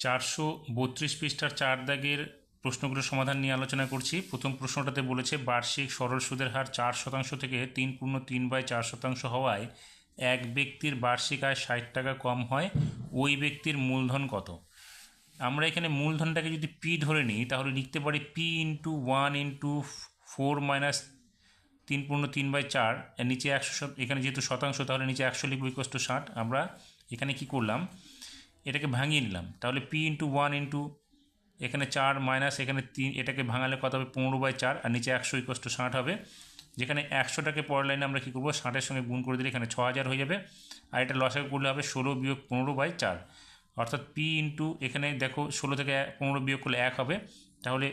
432 পৃষ্ঠার 4 দাগের প্রশ্নগুলোর সমাধান নিয়ে আলোচনা করছি। প্রথম প্রশ্নটাতে বলেছে বার্ষিক সরল সুদের হার 4% থেকে 3/4% হওয়ায় এক ব্যক্তির বার্ষিক আয় 60 টাকা কম হয়, ওই ব্যক্তির মূলধন কত? আমরা এখানে মূলধনটাকে যদি পি ধরে নিই তাহলে লিখতে পারি পি ইন্টু 1 ইন্টু 4 মাইনাস 3/4, এর নিচে 100, এখানে যেহেতু শতাংশ তাহলে নিচে 100 লিখব = 60। আমরা এখানে কি করলাম, এটাকে ভাঙিয়ে নিলাম, তাহলে পি ইন্টু 1 ইন্টু এখানে 4 মাইনাস এখানে 3, এটাকে ভাঙালে কত হবে 15/4, আর নিচে 100 = 60 হবে। যেখানে 100টাকে পরের লাইনে আমরা কী করবো, 60-এর সঙ্গে গুণ করে দিলে এখানে 6000 হয়ে যাবে, আর এটা লসাগু করলে হবে 16 বিয়োগ 15/4, অর্থাৎ পি ইন্টু এখানে দেখো 16 থেকে 15 বিয়োগ করলে 1 হবে, তাহলে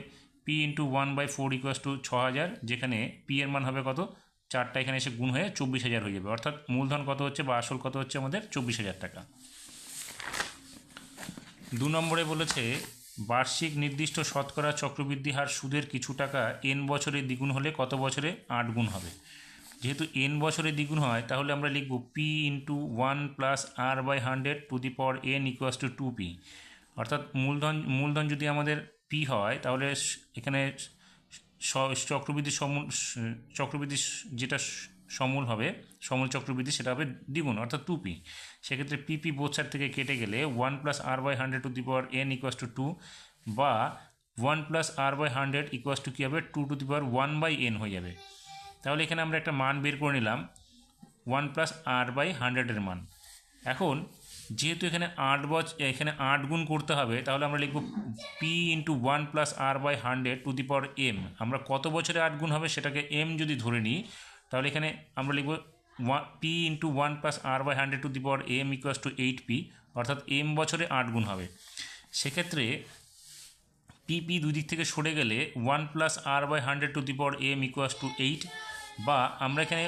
পি ইন্টু 1/4 = 6000, যেখানে পি এর মান হবে কত, 4টা এখানে এসে গুণ হয়ে 24000 হয়ে যাবে, অর্থাৎ মূলধন কত হচ্ছে বা আসল কত হচ্ছে আমাদের 24000 টাকা। 2 নম্বরে বলেছে বার্ষিক নির্দিষ্ট শতকরা চক্রবৃদ্ধি হার সুদের কিছু টাকা n বছরে দ্বিগুণ হলে কত বছরে 8 গুণ হবে? যেহেতু n বছরে দ্বিগুণ হয় তাহলে আমরা লিখব P into 1 plus r/100 to the power n = 2p, অর্থাৎ মূলধন যদি আমাদের পি হয় তাহলে এখানে চক্রবৃদ্ধি যেটা সমূল হবে, সমূল চক্রবৃদ্ধি সেটা হবে দ্বিগুণ অর্থাৎ 2p। সেক্ষেত্রে পিপি বোথ সাইড থেকে কেটে গেলে 1 plus r/100 to the power n = 2, বা 1 প্লাস r/100 = কী হবে 2 টু দি পাওয়ার 1/n হয়ে যাবে। তাহলে এখানে আমরা একটা মান বের করে নিলাম 1 প্লাস r/100 এর মান। এখন যেহেতু এখানে 8 গুণ করতে হবে তাহলে আমরা লিখব P into 1 plus r/100 to the power m। আমরা কত বছরে 8 গুণ হবে সেটাকে m যদি ধরে নিই তাহলে এখানে আমরা লিখব P into 1 plus r/100 to the power m = 8p, অর্থাৎ m বছরে 8 গুণ হবে। সেক্ষেত্রে পিপি দুই দিক থেকে সরে গেলে 1 plus r/100 to the power m = 8, বা আমরা এখানে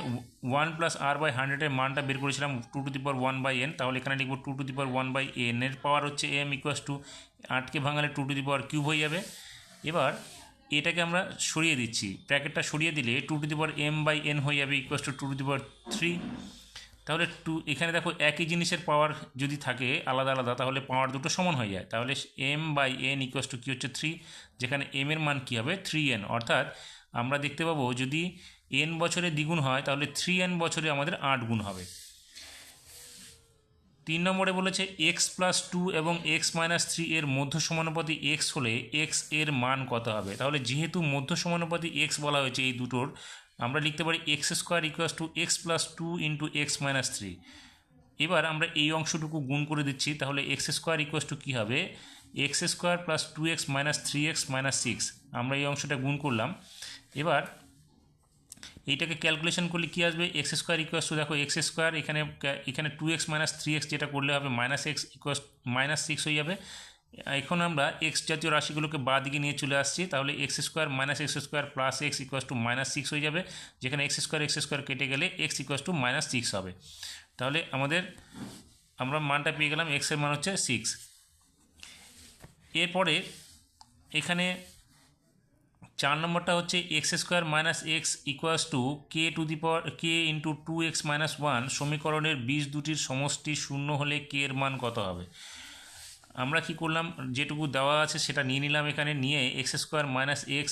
1 প্লাস r/100 এর মানটা বের করেছিলাম 2 টু দি পাওয়ার 1/n, তাহলে এখানে লিখব 2 টু দি পাওয়ার 1/n এর পাওয়ার হচ্ছে m = 8কে ভাঙালে 2 to the power cube হয়ে যাবে। এবার এটাকে আমরা সরিয়ে দিচ্ছি, ব্র্যাকেটটা সরিয়ে দিলে 2 টু দি পাওয়ার m/n হয়ে যাবে = 2 টু দি পাওয়ার 3। তাহলে এখানে দেখো একই জিনিসের পাওয়ার যদি থাকে আলাদা আলাদা তাহলে পাওয়ার দুটো সমান হয়ে যায়, তাহলে m/n = কী হচ্ছে 3, যেখানে m এর মান কী হবে 3n, অর্থাৎ আমরা দেখতে পাবো যদি n বছরে দ্বিগুণ হয় তাহলে 3n বছরে আমাদের 8 গুণ হবে। 3 নম্বরে বলেছে x+2 এবং x-3 এর মধ্য সমানুপাতি x হলে x এর মান কত হবে? তাহলে যেহেতু মধ্য সমানুপাতি x বলা হয়েছে এই দুটোর, আমরা লিখতে পারি x² = x+2 ইন্টু x-3। এবার আমরা এই অংশটুকু গুণ করে দিচ্ছি, তাহলে x² কী হবে x² + 2x - 3x - 6, আমরা এই অংশটা গুণ করলাম। এবার এইটাকে ক্যালকুলেশন করলে কী আসবে, x² দেখো x² এখানে 2x - 3x যেটা করলে হবে -x -6 হয়ে যাবে। এখন আমরা x জাতীয় রাশিগুলোকে বাঁ দিকে নিয়ে চলে আসছি, তাহলে x² - x² প্লাস x -6 হয়ে যাবে, যেখানে x² কেটে গেলে x -6 হবে। তাহলে আমরা মানটা পেয়ে গেলাম, x এর মান হচ্ছে 6। এরপরে এখানে 4 নম্বরটা হচ্ছে x² - x = k into 2x - 1 সমীকরণের বীজ দুটির সমষ্টি শূন্য হলে k এর মান কত হবে? আমরা কি করলাম, যেটুকু দেওয়া আছে সেটা নিয়ে নিলাম, এখানে নিয়ে x² - x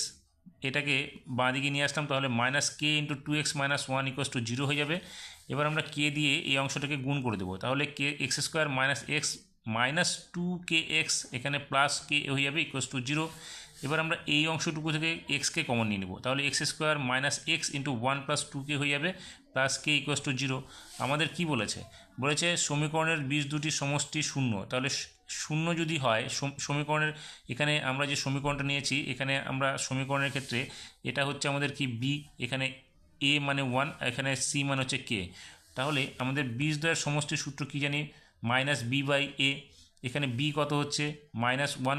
এটাকে বাঁ দিকে নিয়ে আসলাম, তাহলে -k ইন্টু 2x - 1 = 0 হয়ে যাবে। এবার আমরা k দিয়ে এই অংশটাকে গুণ করে দেবো, তাহলে x² - x -2kx এখানে প্লাস k হয়ে যাবে = 0। এবার আমরা এই অংশটুকু থেকে xকে কমন নিয়ে নেব, তাহলে x² - x ইন্টু 1 + 2k হয়ে যাবে প্লাস k = 0। আমাদের কি বলেছে সমীকরণের বীজ দুটি সমষ্টি শূন্য, তাহলে শূন্য যদি হয় সমীকরণের, এখানে আমরা যে সমীকরণটা নিয়েছি এখানে আমরা সমীকরণের ক্ষেত্রে এটা হচ্ছে আমাদের কি b, এখানে a মানে 1, এখানে c মানে হচ্ছে k, তাহলে আমাদের বীজদ্বয়ের সমষ্টির সূত্র কি জানি -b/a, এখানে b কত হচ্ছে -1,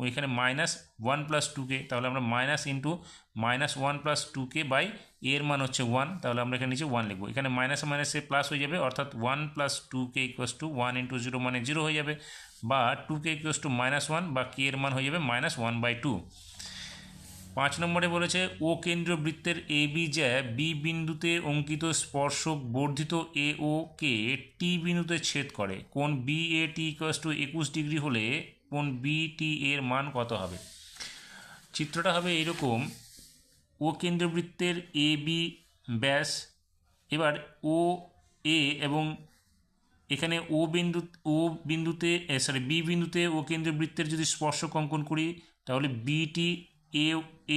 এখানে -1 + 2k, তাহলে আমরা মাইনাস ইন্টু -1 + 2k বাই এর মান হচ্ছে 1, তাহলে আমরা এখানে নিচে 1 লিখবো, এখানে মাইনাসে মাইনাসে প্লাস হয়ে যাবে, অর্থাৎ 1 + 2k = 1 × 0 মানে 0 হয়ে যাবে, বা 2k = -1, বা k এর মান হয়ে যাবে -1/2। 5 নম্বরে বলেছে ও কেন্দ্রীয় বৃত্তের এ বি জ্যা বি বিন্দুতে অঙ্কিত স্পর্শক বর্ধিত এ ও কে টি বিন্দুতে ছেদ করে কোণ B A T equals to 21 degree হলে কোণ বি টি এর মান কত হবে। চিত্রটা হবে এইরকম, ও কেন্দ্রীয় বৃত্তের এ বি ব্যাস, এবার ও এ এবং এখানে বিন্দুতে বি বিন্দুতে ও কেন্দ্রীয় বৃত্তের যদি স্পর্শক অঙ্কন করি তাহলে বিটি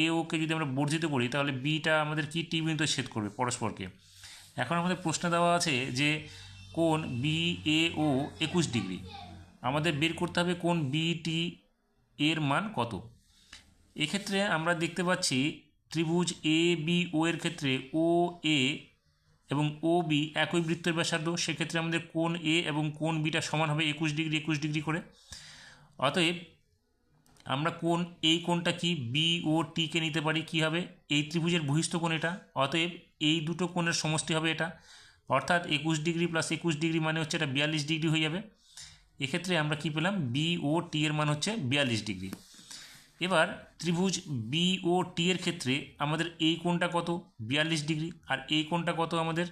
এ ওকে যদি আমরা বর্ধিত করি তাহলে বিটা আমাদের কি টি বিন্দুতে ছেদ করবে পরস্পরকে। এখন আমাদের প্রশ্ন দেওয়া আছে যে কোণ বি এ ও 21 ডিগ্রি, আমাদের বের করতে হবে কোণ বিটি এর মান কত। এক্ষেত্রে আমরা দেখতে পাচ্ছি ত্রিভুজ এ বি ও এর ক্ষেত্রে ও এ এবং ও বি একই বৃত্তের ব্যাসার্ধ, সেক্ষেত্রে আমাদের কোণ এ এবং কোণ বিটা সমান হবে 21 ডিগ্রি 21 ডিগ্রি করে। অতএব আমরা এই কোণটা কি বি ও টিকে নিতে পারি, কি হবে এই ত্রিভুজের বহিস্থ কোণ এটা, অতএব এই দুটো কোণের সমষ্টি হবে এটা, অর্থাৎ 21 ডিগ্রি প্লাস 21 ডিগ্রি মানে হচ্ছে এটা 42 ডিগ্রি হয়ে যাবে। এক্ষেত্রে আমরা কি পেলাম, বি ও টি এর মান হচ্ছে 42 ডিগ্রি। এবার ত্রিভুজ বি ও টি এর ক্ষেত্রে আমাদের এই কোণটা কত, 42 ডিগ্রি, আর এই কোণটা কত আমাদের,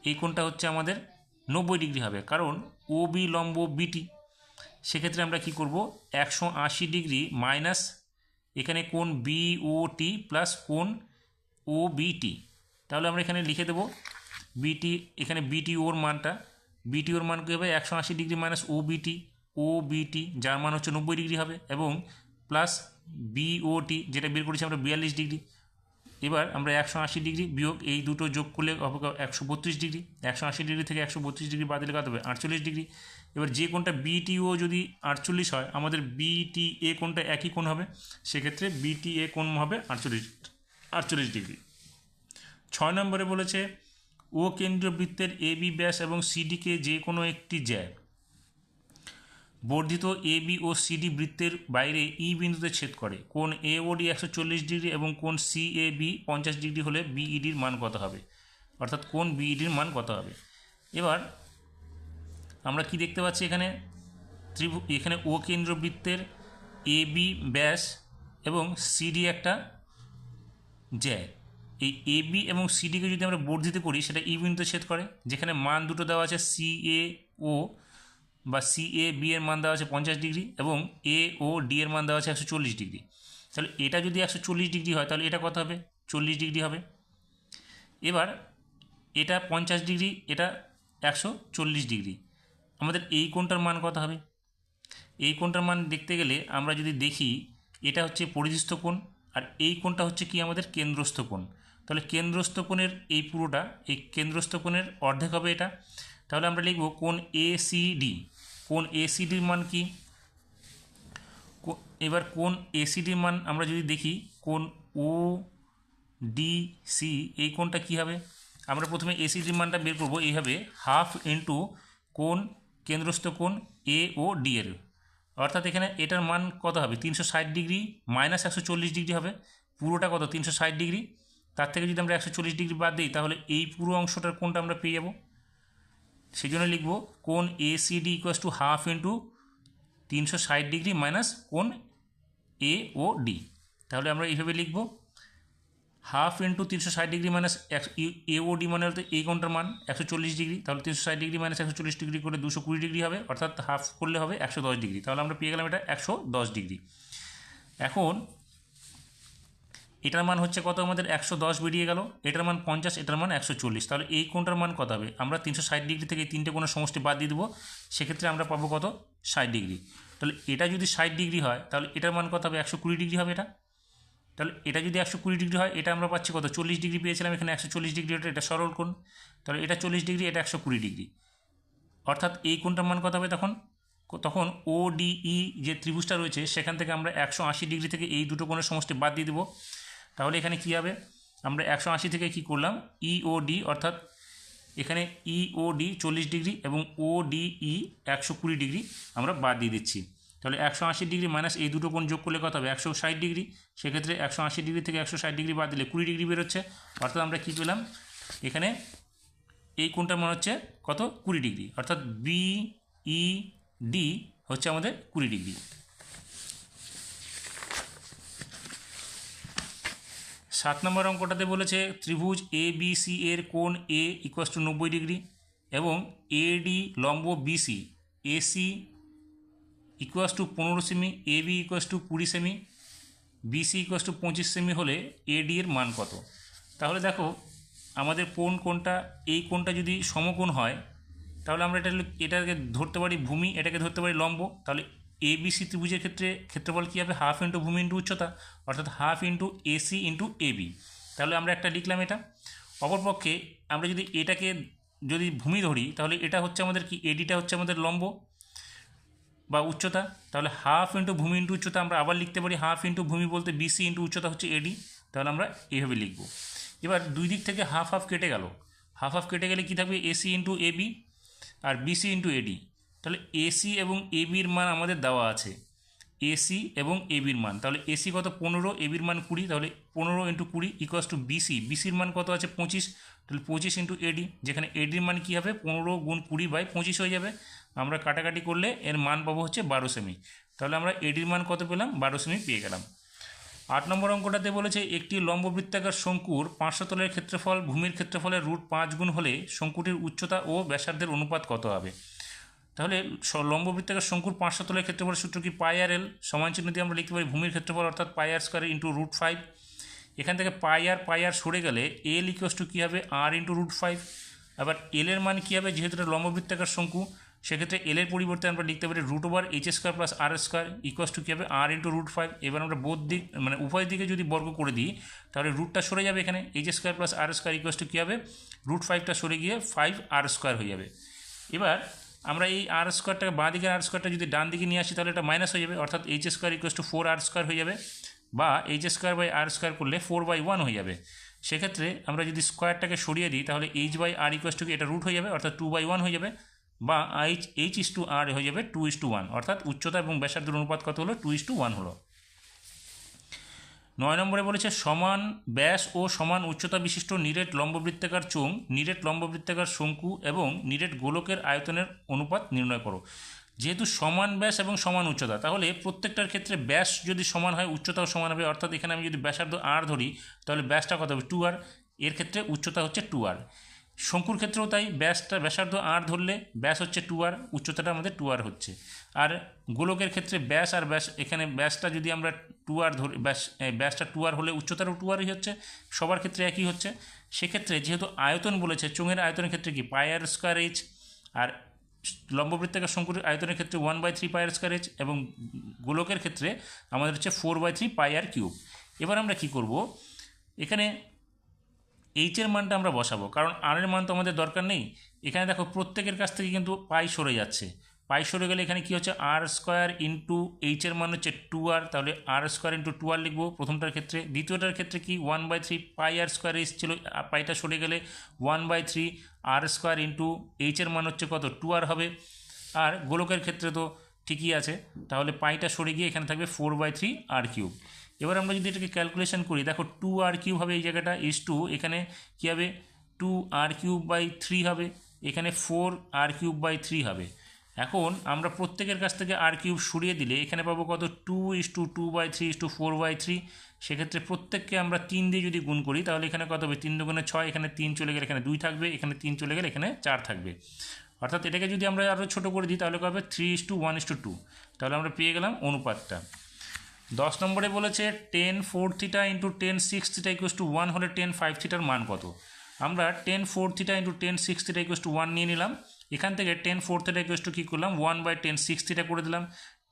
এই কোণটা হচ্ছে আমাদের 90 ডিগ্রি হবে, কারণ ও বি লম্ব বিটি। সেক্ষেত্রে আমরা কি করব, 180 ডিগ্রি মাইনাস এখানে কোণ বি ও টি প্লাস কোণ ও বিটি, তাহলে আমরা এখানে লিখে দেবো বিটি, এখানে বিটি ওর মানটা, বিটি ওর মান কী হবে 180 ডিগ্রি মাইনাস ও বিটি যার মান হচ্ছে 90 ডিগ্রি হবে, এবং প্লাস বিওটি যেটা বের করেছি আমরা 42 ডিগ্রি। এবার আমরা 180 ডিগ্রি বিয়োগ এই দুটো যোগ করলে হবে 132 ডিগ্রি, 180 ডিগ্রি থেকে 132 ডিগ্রি বাদ দিলে কত হবে 48 ডিগ্রি। এবার যে কোণটা বিটিও যদি 48 হয় আমাদের বিটি এ কোণটা একই কোণ হবে, সেক্ষেত্রে বিটি এ কোণ হবে 48 ডিগ্রি। 6 নম্বরে বলেছে ও কেন্দ্রীয় বৃত্তের এ বি ব্যাস এবং সিডিকে যে কোনো একটি জ্যা বর্ধিত এ বি ও সিডি বৃত্তের বাইরে ই বিন্দুতে ছেদ করে কোণ এ ও ডি 140 ডিগ্রি এবং কোণ সি এ বি 50 ডিগ্রি হলে বিইডির মান কত হবে, অর্থাৎ কোণ বিইডির মান কত হবে। এবার আমরা কি দেখতে পাচ্ছি এখানে এখানে ও কেন্দ্র বৃত্তের এ বি ব্যাস এবং সিডি একটা জ্যা, এই এ বি এবং সিডিকে যদি আমরা বর্ধিত করি সেটা ই বিন্দুতে ছেদ করে, যেখানে মান দুটো দেওয়া আছে সি এ ও বা সি এ বি এর মান দেওয়া আছে 50 ডিগ্রি এবং এ ও ডি এর মান দেওয়া আছে 140 ডিগ্রি। তাহলে এটা যদি 140 ডিগ্রি হয় তাহলে এটা কত হবে, 40 ডিগ্রি হবে। এবার এটা 50 ডিগ্রি, এটা 140 ডিগ্রি, আমাদের এই কোণটার মান কত হবে। এই কোণটার মান দেখতে গেলে আমরা যদি দেখি এটা হচ্ছে পরিধিস্থ কোণ আর এই কোণটা হচ্ছে কি আমাদের কেন্দ্রস্থ কোণ, তাহলে কেন্দ্রস্থ কোণের এই পুরোটা এই কেন্দ্রস্থ কোণের অর্ধেক হবে এটা, তাহলে আমরা লিখব কোণ এসিডি, কোণ এসিডির মান কি, এবার কোণ এসিডির মান আমরা যদি দেখি কোণ ও ডি সি এই কোণটা কী হবে, আমরা প্রথমে এসিডির মানটা বের করবো এইভাবে, হাফ ইন্টু কোণ কেন্দ্রস্থ কোণ এ ও ডি এর, অর্থাৎ এখানে এটার মান কত হবে 360 ডিগ্রি মাইনাস 140 ডিগ্রি হবে, পুরোটা কত 360 ডিগ্রি, তার থেকে যদি আমরা 140 ডিগ্রি বাদ দিই তাহলে এই পুরো অংশটার কোণটা আমরা পেয়ে যাব। সেই জন্য লিখব কোণ ACD equals to half into 360 degree minus কোণ এ ও ডি, তাহলে আমরা এইভাবে লিখব হাফ ইন্টু 360 ডিগ্রি মাইনাস এ ও ডি মানে হতে এই কোণটার মান 140 ডিগ্রি, তাহলে 360 ডিগ্রি মাইনাস 140 ডিগ্রি করে 220 ডিগ্রি হবে, অর্থাৎ হাফ করলে হবে 110 ডিগ্রি, তাহলে আমরা পেয়ে গেলাম এটা 110 ডিগ্রি। এখন এটার মান হচ্ছে কত আমাদের 110 বেরিয়ে গেল, এটার মান 50, এটার মান 140, তাহলে এই কোণটার মান কত হবে, আমরা 360 ডিগ্রি থেকে এই তিনটে কোণের সমষ্টি বাদ দিয়ে দেবো, সেক্ষেত্রে আমরা পাবো কত 60 ডিগ্রি। তাহলে এটা যদি 60 ডিগ্রি হয় তাহলে এটার মান কত হবে 120 ডিগ্রি হবে এটা, তাহলে এটা যদি 120 ডিগ্রি হয় এটা আমরা পাচ্ছি কত 40 ডিগ্রি পেয়েছিলাম, এখানে 140 ডিগ্রি এটা সরল কোণ, তাহলে এটা 40 ডিগ্রি এটা 120 ডিগ্রি, অর্থাৎ এই কোণটার মান কত হবে তখন ও ডিই যে ত্রিভুজটা রয়েছে সেখান থেকে আমরা 180 ডিগ্রি থেকে এই দুটো কোণের সমষ্টি বাদ দিয়ে দেবো, তাহলে এখানে কী হবে আমরা 180 থেকে কি করলাম ইওডি, অর্থাৎ এখানে ইওডি 40 ডিগ্রি এবং ওডিই 120 ডিগ্রি আমরা বাদ দিয়ে দিচ্ছি, তাহলে 180 ডিগ্রি মাইনাস এই দুটো কোণ যোগ করলে কত হবে 160 ডিগ্রি, সেক্ষেত্রে 180 ডিগ্রি থেকে 160 ডিগ্রি বাদ দিলে 20 ডিগ্রি বেরোচ্ছে, অর্থাৎ আমরা কী পেলাম এখানে এই কোণটার মান হচ্ছে কত 20 ডিগ্রি, অর্থাৎ বিইডি হচ্ছে আমাদের 20 ডিগ্রি। 7 নম্বর অঙ্কটাতে বলেছে ত্রিভুজ এ বি সি এর কোণ এ ইকুয়াস টু 90 ডিগ্রি এবং এডি লম্ব বিসি এসি ইকুয়াস টু 15 সেমি, এ বি ইকুয়াস টু 20 সেমি, বিসি ইকুয়াস টু 25 সেমি হলে এডি এর মান কত? তাহলে দেখো আমাদের কোণটা এই কোণটা যদি সমকোণ হয় তাহলে আমরা এটাকে ধরতে পারি ভূমি, এটাকে ধরতে পারি লম্ব। তাহলে এ বি সি ত্রিভুজের ক্ষেত্রফল কী হবে? হাফ ইন্টু ভূমি ইন্টু উচ্চতা, অর্থাৎ half into AC into A B. তাহলে আমরা একটা লিখলাম এটা। অপরপক্ষে আমরা যদি এটাকে যদি ভূমি ধরি তাহলে এটা হচ্ছে আমাদের কি, এডিটা হচ্ছে আমাদের লম্ব বা উচ্চতা। তাহলে হাফ ইন্টু ভূমি ইন্টু উচ্চতা আমরা আবার লিখতে পারি হাফ ইন্টু ভূমি বলতে বিসি ইন্টু উচ্চতা হচ্ছে এডি। তাহলে আমরা এইভাবে লিখব। এবার দুই দিক থেকে হাফ হাফ কেটে গেল, হাফ হাফ কেটে গেলে কী থাকবে? এসি ইন্টু এবি আর বিসি ইন্টু এডি। তাহলে এসি এবং এবির মান আমাদের দেওয়া আছে, এসি এবং এবির মান। তাহলে এসি কত? 15, এবির মান 20। তাহলে 15 ইন্টু 20 ইকুয়াস টু বিসি, বিসির মান কত আছে? 25। তাহলে 25 ইন্টু এডি, যেখানে এডির মান কী হবে? 15 গুণ 20 বাই 25 হয়ে যাবে। আমরা কাটাকাটি করলে এর মান পাবো হচ্ছে 12 সেমি। তাহলে আমরা এডির মান কত পেলাম? 12 সেমি পেয়ে গেলাম। 8 নম্বর অঙ্কটাতে বলেছে একটি লম্ববৃত্তাকার শঙ্কুর পার্শ্বতলের ক্ষেত্রফল ভূমির ক্ষেত্রফলের √5 গুণ হলে শঙ্কুটির উচ্চতা ও ব্যাসার্ধের অনুপাত কত হবে? তাহলে লম্ববৃত্তাকার শঙ্কুর পার্শ্বতলের ক্ষেত্রফলের সূত্র কি? পাই আর এল সমান চিহ্ন দিয়ে আমরা লিখতে পারি ভূমির ক্ষেত্রফল অর্থাৎ পাই আর স্কোয়ার ইন্টু √5। এখান থেকে পাই আর সরে গেলে এল ইকুয়াস টু কী হবে? R into √5। আবার এলের মান কী হবে? যেহেতু এটা লম্ববৃত্তাকার শঙ্কু সেক্ষেত্রে এলের পরিবর্তে আমরা লিখতে পারি √h² plus R square equals to কী হবে? R into √5। এবার আমরা বোধ দিক মানে উভয় দিকে যদি বর্গ করে দিই তাহলে রুটটা সরে যাবে, এখানে h² plus R square equals to কী হবে? √5টা সরে গিয়ে 5r² হয়ে যাবে। এবার আমরা এই আর স্কোয়ারটাকে বাঁ দিকের আর স্কোয়ারটা যদি ডান দিকে নিয়ে আসি তাহলে এটা মাইনাস হয়ে যাবে, অর্থাৎ h² ইকুয়াস টু 4r² হয়ে যাবে, বা h² বাই আর² করলে 4/1 হয়ে যাবে। সেক্ষেত্রে আমরা যদি স্কোয়ারটাকে সরিয়ে দিই তাহলে h/r ইকুয়াস টু এটা রুট হয়ে যাবে, অর্থাৎ 2/1 হয়ে যাবে, বা h/r হয়ে যাবে 2:1, অর্থাৎ উচ্চতা এবং ব্যাসার্ধের অনুপাত কত হলো? 2:1 হলো। 9 নম্বরে বলেছে সমান ব্যাস ও সমান উচ্চতা বিশিষ্ট নিরেট লম্ববৃত্তাকার চোঙ, নিরেট লম্ববৃত্তাকার শঙ্কু এবং নিরেট গোলকের আয়তনের অনুপাত নির্ণয় করো। যেহেতু সমান ব্যাস এবং সমান উচ্চতা তাহলে প্রত্যেকটার ক্ষেত্রে ব্যাস যদি সমান হয় উচ্চতাও সমান হবে, অর্থাৎ এখানে আমি যদি ব্যাসার্ধ আর ধরি তাহলে ব্যাসটা কত হবে? 2r। এর ক্ষেত্রে উচ্চতা হচ্ছে 2r। শঙ্কুর ক্ষেত্রেও তাই, ব্যাসার্ধ আর ধরলে ব্যাস হচ্ছে 2r, উচ্চতাটা আমাদের 2r হচ্ছে। আর গোলকের ক্ষেত্রে ব্যাস আর ব্যাস, এখানে ব্যাসটা যদি আমরা 2r ধরি, ব্যাসটা 2r হলে উচ্চতারও 2rই হচ্ছে, সবার ক্ষেত্রে একই হচ্ছে। সেক্ষেত্রে যেহেতু আয়তন বলেছে, চোঙের আয়তনের ক্ষেত্রে কি? πr²h, আর লম্ববৃত্তাকার শঙ্কুর আয়তনের ক্ষেত্রে 1/3 πr²h, এবং গোলকের ক্ষেত্রে আমাদের হচ্ছে 4/3 πr³। এবার আমরা কি করব? এখানে এইচের মানটা আমরা বসাবো, কারণ আর এর মান তো আমাদের দরকার নেই। এখানে দেখো প্রত্যেকের কাছ থেকে কিন্তু পাই সরে যাচ্ছে, পাই সরে গেলে এখানে কি হচ্ছে? r² ইন্টু এইচের মান হচ্ছে 2r, তাহলে r² ইন্টু 2r লিখবো প্রথমটার ক্ষেত্রে। দ্বিতীয়টার ক্ষেত্রে কি? 1/3 πr² এসেছিল, পাইটা সরে গেলে 1/3 r² ইন্টু এইচের মান হচ্ছে কত? 2r হবে। আর গোলকের ক্ষেত্রে তো ঠিকই আছে, তাহলে পাইটা সরে গিয়ে এখানে থাকবে 4/3 r³। এবার আমরা যদি এটাকে ক্যালকুলেশন করি, দেখো 2r³ হবে এই জায়গাটা, টু এখানে কী হবে? 2r³/3 হবে, এখানে 4r³/3 হবে। এখন আমরা প্রত্যেকের কাছ থেকে r³ সরিয়ে দিলে এখানে পাবো কত? 2:2/3:4/3। সেক্ষেত্রে প্রত্যেককে আমরা 3 দিয়ে যদি গুণ করি তাহলে এখানে কত হবে? 3 দুগুণে 6, এখানে 3 চলে গেলে এখানে 2 থাকবে, এখানে 3 চলে গেলে এখানে 4 থাকবে। অর্থাৎ এটাকে যদি আমরা আরও ছোটো করে দিই তাহলে কত হবে? 3:1:2। তাহলে আমরা পেয়ে গেলাম অনুপাতটা। 10 নম্বরে বলেছে tan 4θ into tan 6θ equals to 1 হলে tan 5θ মান কত? আমরা tan 4θ into tan 6θ equals to 1 নিয়ে নিলাম, এখান থেকে tan 4θ ইকুয়াস টু কী করলাম? 1/tan 6θ করে দিলাম।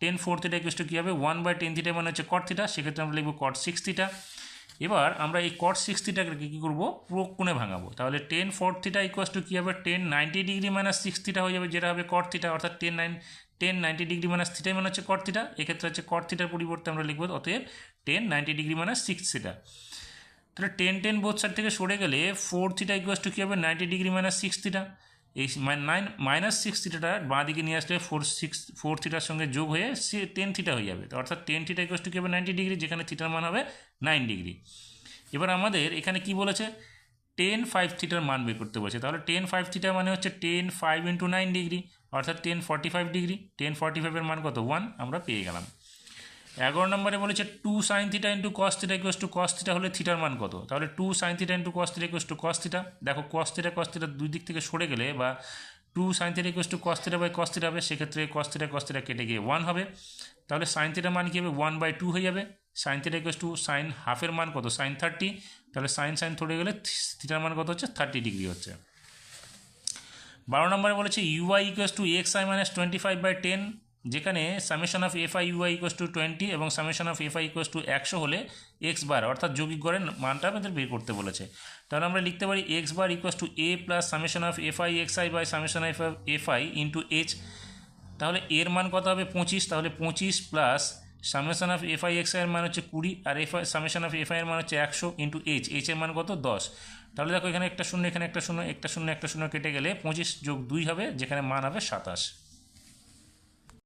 tan 4θ ইকুয়াস টু কী হবে? 1/tan θ মানে হচ্ছে cot θ, সেক্ষেত্রে আমরা লিখব cot 6θ। এবার আমরা এই cot 6θটাকে কী করবো? পুরো কোণে ভাঙাবো, তাহলে tan 4θ ইকুয়াস টু কী হবে? tan 90 ডিগ্রি মাইনাস 6θ হয়ে যাবে, যেটা হবে cot θ, অর্থাৎ tan 90 ডিগ্রি মাইনাস থিটা মানে হচ্ছে cot θ। এক্ষেত্রে হচ্ছে cot θটার পরিবর্তে আমরা লিখব অতএব tan 90 ডিগ্রি মাইনাস 6θ। তাহলে tan বোথ সাইড থেকে সরে গেলে 4θ ইকুয়াস টু কী হবে? 90 ডিগ্রি মাইনাস 6θ। এই মাইনাস 6θটা বাঁ দিকে নিয়ে আসলে 4θটার সঙ্গে যোগ হয়ে tan θ হয়ে যাবে, অর্থাৎ tan θ ইকুয়াস টু কী হবে? 90 ডিগ্রি, যেখানে থিটার মান হবে 9 ডিগ্রি। এবার আমাদের এখানে কি বলেছে? tan 5θ মান বের করতে বলেছে, তাহলে tan 5θ মানে হচ্ছে tan 5 ইন্টু 9 ডিগ্রি, অর্থাৎ tan 45 ডিগ্রি। tan 45 এর মান কত? 1, আমরা পেয়ে গেলাম। 11 নম্বরে বলেছে 2 sin theta into cos theta equals to cos theta হলে থিটার মান কত? তাহলে 2 sin theta into cos theta equals to cos theta. দেখো কস থিটা দুই দিক থেকে সরে গেলে বা 2 sin theta equals to cos theta by cos theta হবে, সেক্ষেত্রে কস থিটা কেটে গিয়ে 1 হবে। তাহলে সাইন থিটার মান কী হবে? 1/2 হয়ে যাবে। Sine theta equals to sine হাফের মান কত? সাইন 30। তাহলে সাইন ধরে গেলে থিটার মান কত হচ্ছে? 30 ডিগ্রি হচ্ছে। 12 নম্বরে বলেছে u i equals to x i minus 25/10, যেখানে summation of f i u i equals to 20 এবং summation of f i equals to 100 হলে এক্স বার অর্থাৎ যৌগিক গড়ের মানটা আমাদের বের করতে বলেছে। তাহলে আমরা লিখতে পারি x bar equals to a plus summation of f i x i by summation of f i into h. তাহলে এর মান কত হবে? 25। তাহলে 25 plus summation of f i x i এর মান হচ্ছে 20 আর সামেশন অফ এফ আই এর মান হচ্ছে 100 ইন্টু এইচ এর মান কত? 10। তাহলে দেখো এখানে একটা শূন্য, এখানে একটা শূন্য, একটা শূন্য কেটে গেলে 25 যোগ 2 হবে, যেখানে মান হবে 27।